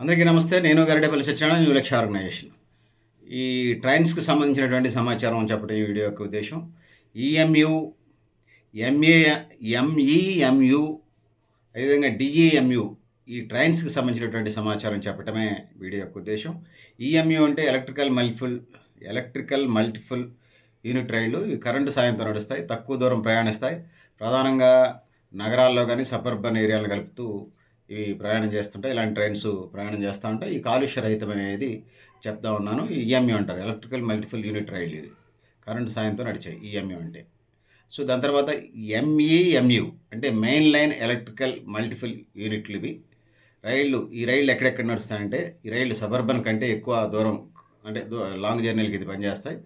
అందరికీ నమస్తే. నేను గరిడేపల్లి సత్యనారాయణ, న్యూ లక్ష్య ఆర్గనైజేషన్. ఈ ట్రైన్స్‌కి సంబంధించినటువంటి సమాచారం చెప్పడం ఈ వీడియో యొక్క ఉద్దేశ్యం. ఈఎంయు, ఎంఏ ఎంఈఎంయు, అదేవిధంగా డిఈఎంయు, ఈ ట్రైన్స్‌కి సంబంధించినటువంటి సమాచారం చెప్పటమే వీడియో యొక్క ఉద్దేశ్యం. ఈఎంయు అంటే ఎలక్ట్రికల్ మల్టిపుల్ యూనిట్ రైళ్లు. ఇవి కరెంటు సాయంతో నడుస్తాయి, తక్కువ దూరం ప్రయాణిస్తాయి. ప్రధానంగా నగరాల్లో కానీ సబర్బన్ ఏరియాలను కలుపుతూ ఇవి ప్రయాణం చేస్తుంటాయి. ఇలాంటి ట్రైన్స్ ప్రయాణం చేస్తూ ఉంటాయి. ఈ కాలుష్య రహితం అనేది చెప్తా ఉన్నాను. ఈఎంయు అంటారు, ఎలక్ట్రికల్ మల్టిపుల్ యూనిట్ రైళ్ళు. ఇది కరెంటు సాయంతో నడిచాయి ఈఎంయు అంటే. సో దాని తర్వాత ఎంఈఎంయు అంటే మెయిన్ లైన్ ఎలక్ట్రికల్ మల్టిపుల్ యూనిట్లు. ఇవి ఈ రైళ్ళు ఎక్కడెక్కడ నడుస్తాయంటే, ఈ రైళ్ళు సబర్బన్ కంటే ఎక్కువ దూరం అంటే లాంగ్ జర్నీలకి ఇది పనిచేస్తాయి.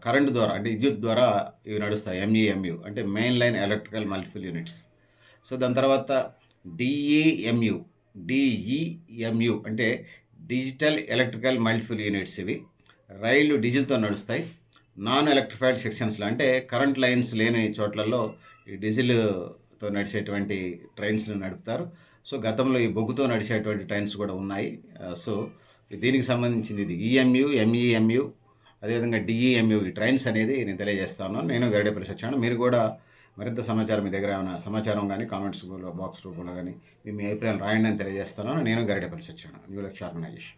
కరెంటు ద్వారా అంటే విద్యుత్ ద్వారా ఇవి నడుస్తాయి. ఎంఈఎంయు అంటే main line electrical multiple units. So దాని తర్వాత డిఈఎంయు అంటే డిజిటల్ ఎలక్ట్రికల్ మల్టిపుల్ యూనిట్స్. ఇవి రైళ్ళు డీజిల్తో నడుస్తాయి. నాన్ ఎలక్ట్రిఫైడ్ సెక్షన్స్లో అంటే కరెంట్ లైన్స్ లేని చోట్లలో ఈ డీజిల్తో నడిచేటువంటి ట్రైన్స్ని నడుపుతారు. సో గతంలో ఈ బొగ్గుతో నడిచేటువంటి ట్రైన్స్ కూడా ఉన్నాయి. సో దీనికి సంబంధించింది ఇది ఈఎంయు, ఎంఈఎంయు, అదేవిధంగా డిఈఎంయు, ఈ ట్రైన్స్ అనేది నేను తెలియజేస్తా ఉన్నాను. నేను గరిడేపల్లి సత్యనారాయణ. మీరు కూడా మరింత సమాచారం మీ దగ్గర ఏమైనా సమాచారం కానీ కామెంట్స్ బాక్స్ రూపంలో కానీ మీ అభిప్రాయాలు రాయండి అని తెలియజేస్తున్నాను. నేను గరిడేపల్లి సత్యనారాయణ, న్యూ లక్ష్య ఆర్గనైజేషన్.